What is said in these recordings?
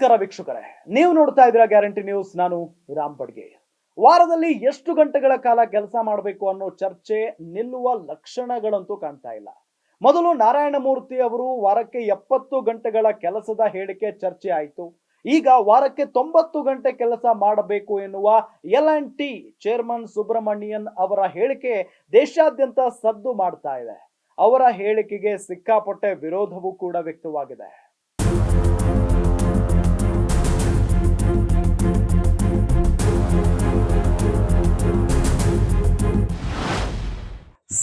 ನಮಸ್ಕಾರ ವೀಕ್ಷಕರೇ, ನೀವು ನೋಡ್ತಾ ಇದ್ದೀರಾ ಗ್ಯಾರಂಟಿ ನ್ಯೂಸ್. ನಾನು ರಾಮ್ ಬಡ್ಗೆ. ವಾರದಲ್ಲಿ ಎಷ್ಟು ಗಂಟೆಗಳ ಕಾಲ ಕೆಲಸ ಮಾಡಬೇಕು ಅನ್ನೋ ಚರ್ಚೆ ನಿಲ್ಲುವ ಲಕ್ಷಣಗಳಂತೂ ಕಾಣ್ತಾ ಇಲ್ಲ. ಮೊದಲು ನಾರಾಯಣಮೂರ್ತಿ ಅವರು ವಾರಕ್ಕೆ 70 ಗಂಟೆಗಳ ಕೆಲಸದ ಹೇಳಿಕೆ ಚರ್ಚೆ ಆಯಿತು. ಈಗ ವಾರಕ್ಕೆ 90 ಗಂಟೆ ಕೆಲಸ ಮಾಡಬೇಕು ಎನ್ನುವ L&T ಚೇರ್ಮನ್ ಸುಬ್ರಮಣಿಯನ್ ಅವರ ಹೇಳಿಕೆ ದೇಶಾದ್ಯಂತ ಸದ್ದು ಮಾಡ್ತಾ ಇದೆ. ಅವರ ಹೇಳಿಕೆಗೆ ಸಿಕ್ಕಾಪಟ್ಟೆ ವಿರೋಧವೂ ಕೂಡ ವ್ಯಕ್ತವಾಗಿದೆ.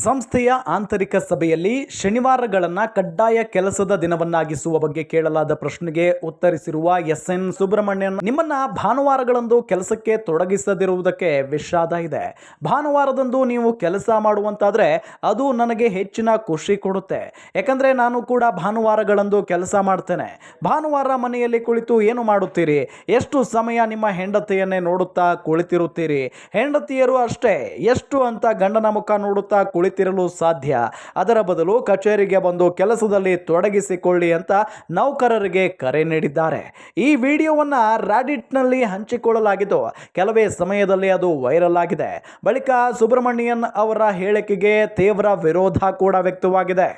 ಸಂಸ್ಥೆಯ ಆಂತರಿಕ ಸಭೆಯಲ್ಲಿ ಶನಿವಾರಗಳನ್ನು ಕಡ್ಡಾಯ ಕೆಲಸದ ದಿನವನ್ನಾಗಿಸುವ ಬಗ್ಗೆ ಕೇಳಲಾದ ಪ್ರಶ್ನೆಗೆ ಉತ್ತರಿಸಿರುವ SN ಸುಬ್ರಮಣ್ಯನ್, ನಿಮ್ಮನ್ನ ಭಾನುವಾರಗಳಂದು ಕೆಲಸಕ್ಕೆ ತೊಡಗಿಸದಿರುವುದಕ್ಕೆ ವಿಷಾದ ಇದೆ. ಭಾನುವಾರದಂದು ನೀವು ಕೆಲಸ ಮಾಡುವಂತಾದ್ರೆ ಅದು ನನಗೆ ಹೆಚ್ಚಿನ ಖುಷಿ ಕೊಡುತ್ತೆ. ಯಾಕಂದ್ರೆ ನಾನು ಕೂಡ ಭಾನುವಾರಗಳಂದು ಕೆಲಸ ಮಾಡ್ತೇನೆ. ಭಾನುವಾರ ಮನೆಯಲ್ಲಿ ಕುಳಿತು ಏನು ಮಾಡುತ್ತೀರಿ? ಎಷ್ಟು ಸಮಯ ನಿಮ್ಮ ಹೆಂಡತಿಯನ್ನೇ ನೋಡುತ್ತಾ ಕುಳಿತಿರುತ್ತೀರಿ? ಹೆಂಡತಿಯರು ಅಷ್ಟೇ, ಎಷ್ಟು ಅಂತ ಗಂಡನ ಮುಖ ನೋಡುತ್ತಾ ಕುಳಿತಿರಲು ಸಾಧ್ಯ? ಅದರ ಬದಲು ಕಚೇರಿಗೆ ಬಂದು ಕೆಲಸದಲ್ಲಿ ತೊಡಗಿಸಿಕೊಳ್ಳಿ ಅಂತ ನೌಕರರಿಗೆ ಕರೆ ನೀಡಿದ್ದಾರೆ. ಈ ವಿಡಿಯೋವನ್ನ ರಾಡಿಟ್ನಲ್ಲಿ ಹಂಚಿಕೊಳ್ಳಲಾಗಿದ್ದು ಕೆಲವೇ ಸಮಯದಲ್ಲಿ ಅದು ವೈರಲ್ ಆಗಿದೆ. ಬಳಿಕ ಸುಬ್ರಮಣಿಯನ್ ಅವರ ಹೇಳಿಕೆಗೆ ತೀವ್ರ ವಿರೋಧ ಕೂಡ ವ್ಯಕ್ತವಾಗಿದೆ.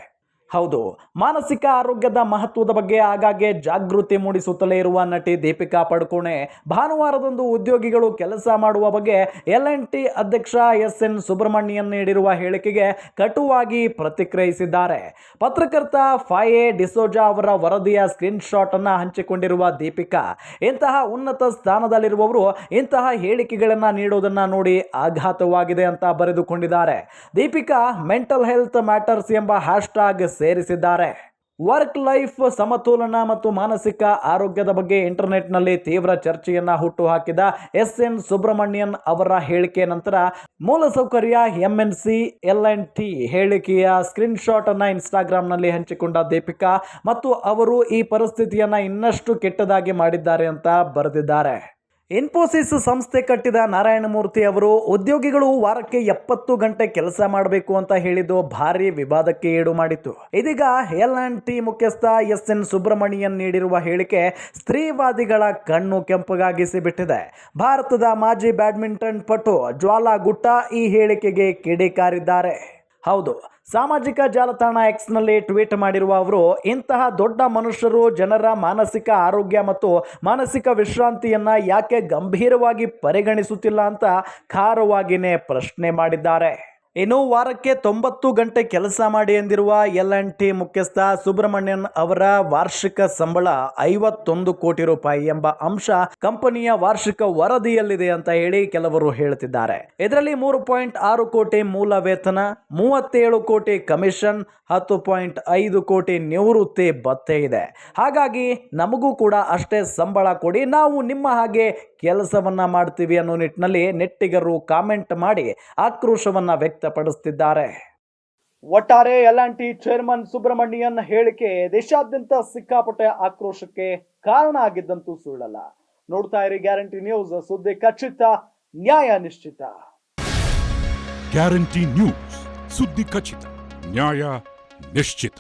ಹೌದು, ಮಾನಸಿಕ ಆರೋಗ್ಯದ ಮಹತ್ವದ ಬಗ್ಗೆ ಆಗಾಗ್ಗೆ ಜಾಗೃತಿ ಮೂಡಿಸುತ್ತಲೇ ಇರುವ ನಟಿ ದೀಪಿಕಾ ಪಡುಕೋಣೆ ಭಾನುವಾರದಂದು ಉದ್ಯೋಗಿಗಳು ಕೆಲಸ ಮಾಡುವ ಬಗ್ಗೆ L&T ಅಧ್ಯಕ್ಷ SN ಸುಬ್ರಮಣಿಯನ್ ನೀಡಿರುವ ಹೇಳಿಕೆಗೆ ಕಟುವಾಗಿ ಪ್ರತಿಕ್ರಿಯಿಸಿದ್ದಾರೆ. ಪತ್ರಕರ್ತ ಫಾಯೆ ಡಿಸೋಜಾ ಅವರ ವರದಿಯ ಸ್ಕ್ರೀನ್ ಶಾಟ್ ಅನ್ನು ಹಂಚಿಕೊಂಡಿರುವ ದೀಪಿಕಾ, ಇಂತಹ ಉನ್ನತ ಸ್ಥಾನದಲ್ಲಿರುವವರು ಇಂತಹ ಹೇಳಿಕೆಗಳನ್ನು ನೀಡುವುದನ್ನು ನೋಡಿ ಆಘಾತವಾಗಿದೆ ಅಂತ ಬರೆದುಕೊಂಡಿದ್ದಾರೆ. ದೀಪಿಕಾ ಮೆಂಟಲ್ ಹೆಲ್ತ್ ಮ್ಯಾಟರ್ಸ್ ಎಂಬ ಹ್ಯಾಶ್ಟ್ಯಾಗ್ ಸೇರಿಸಿದ್ದಾರೆ. ವರ್ಕ್ ಲೈಫ್ ಸಮತೋಲನ ಮತ್ತು ಮಾನಸಿಕ ಆರೋಗ್ಯದ ಬಗ್ಗೆ ಇಂಟರ್ನೆಟ್ನಲ್ಲಿ ತೀವ್ರ ಚರ್ಚೆಯನ್ನ ಹುಟ್ಟುಹಾಕಿದ SN ಸುಬ್ರಮಣಿಯನ್ ಅವರ ಹೇಳಿಕೆ ನಂತರ ಮೂಲಸೌಕರ್ಯ MNC L&T ಹೇಳಿಕೆಯ ಸ್ಕ್ರೀನ್ ಶಾಟ್ ಅನ್ನ ಇನ್ಸ್ಟಾಗ್ರಾಮ್ನಲ್ಲಿ ಹಂಚಿಕೊಂಡ ದೀಪಿಕಾ ಮತ್ತು ಅವರು ಈ ಪರಿಸ್ಥಿತಿಯನ್ನ ಇನ್ನಷ್ಟು ಕೆಟ್ಟದಾಗಿ ಮಾಡಿದ್ದಾರೆ ಅಂತ ಬರೆದಿದ್ದಾರೆ. ಇನ್ಫೋಸಿಸ್ ಸಂಸ್ಥೆ ಕಟ್ಟಿದ ನಾರಾಯಣಮೂರ್ತಿ ಅವರು ಉದ್ಯೋಗಿಗಳು ವಾರಕ್ಕೆ 70 ಗಂಟೆ ಕೆಲಸ ಮಾಡಬೇಕು ಅಂತ ಹೇಳಿದ್ದು ಭಾರಿ ವಿವಾದಕ್ಕೆ ಈಡು ಮಾಡಿತು. ಇದೀಗ L&T ಮುಖ್ಯಸ್ಥ SN ಸುಬ್ರಮಣಿಯನ್ ನೀಡಿರುವ ಹೇಳಿಕೆ ಸ್ತ್ರೀವಾದಿಗಳ ಕಣ್ಣು ಕೆಂಪಗಾಗಿಸಿ ಬಿಟ್ಟಿದೆ. ಭಾರತದ ಮಾಜಿ ಬ್ಯಾಡ್ಮಿಂಟನ್ ಪಟು ಜ್ವಾಲಾ ಗುಟ್ಟಾ ಈ ಹೇಳಿಕೆಗೆ ಕಿಡಿಕಾರಿದ್ದಾರೆ. ಹೌದು, ಸಾಮಾಜಿಕ ಜಾಲತಾಣ Xನಲ್ಲಿ ಟ್ವೀಟ್ ಮಾಡಿರುವ ಅವರು, ಇಂತಹ ದೊಡ್ಡ ಮನುಷ್ಯರು ಜನರ ಮಾನಸಿಕ ಆರೋಗ್ಯ ಮತ್ತು ಮಾನಸಿಕ ವಿಶ್ರಾಂತಿಯನ್ನ ಯಾಕೆ ಗಂಭೀರವಾಗಿ ಪರಿಗಣಿಸುತ್ತಿಲ್ಲ ಅಂತ ಖಾರವಾಗಿಯೇ ಪ್ರಶ್ನೆ ಮಾಡಿದ್ದಾರೆ. ಇನ್ನು ವಾರಕ್ಕೆ 90 ಗಂಟೆ ಕೆಲಸ ಮಾಡಿ ಎಂದಿರುವ L&T ಮುಖ್ಯಸ್ಥ ಸುಬ್ರಮಣ್ಯನ್ ಅವರ ವಾರ್ಷಿಕ ಸಂಬಳ 51 ಕೋಟಿ ರೂಪಾಯಿ ಎಂಬ ಅಂಶ ಕಂಪನಿಯ ವಾರ್ಷಿಕ ವರದಿಯಲ್ಲಿದೆ ಅಂತ ಹೇಳಿ ಕೆಲವರು ಹೇಳುತ್ತಿದ್ದಾರೆ. ಇದರಲ್ಲಿ 3.6 ಕೋಟಿ ಮೂಲ ವೇತನ, 37 ಕೋಟಿ ಕಮಿಷನ್, 10.5 ಕೋಟಿ ನಿವೃತ್ತಿ ಭತ್ಯೆ ಇದೆ. ಹಾಗಾಗಿ ನಮಗೂ ಕೂಡ ಅಷ್ಟೇ ಸಂಬಳ ಕೊಡಿ, ನಾವು ನಿಮ್ಮ ಹಾಗೆ ಕೆಲಸವನ್ನ ಮಾಡ್ತೀವಿ ಅನ್ನೋ ನಿಟ್ಟಿನಲ್ಲಿ ನೆಟ್ಟಿಗರು ಕಾಮೆಂಟ್ ಮಾಡಿ ಆಕ್ರೋಶವನ್ನ ವ್ಯಕ್ತಪಡಿಸುತ್ತಿದ್ದಾರೆ. ಒಟ್ಟಾರೆ L&T ಚೇರ್ಮನ್ ಸುಬ್ರಮಣಿಯನ್ ಹೇಳಿಕೆ ದೇಶಾದ್ಯಂತ ಸಿಕ್ಕಾಪಟ್ಟೆ ಆಕ್ರೋಶಕ್ಕೆ ಕಾರಣ ಆಗಿದ್ದಂತೂ ಸುಳ್ಳಲ್ಲ. ನೋಡ್ತಾ ಇರಿ ಗ್ಯಾರಂಟಿ ನ್ಯೂಸ್, ಸುದ್ದಿ ಖಚಿತ, ನ್ಯಾಯ ನಿಶ್ಚಿತ. ಗ್ಯಾರಂಟಿ ನ್ಯೂಸ್, ಸುದ್ದಿ ಖಚಿತ, ನ್ಯಾಯ ನಿಶ್ಚಿತ.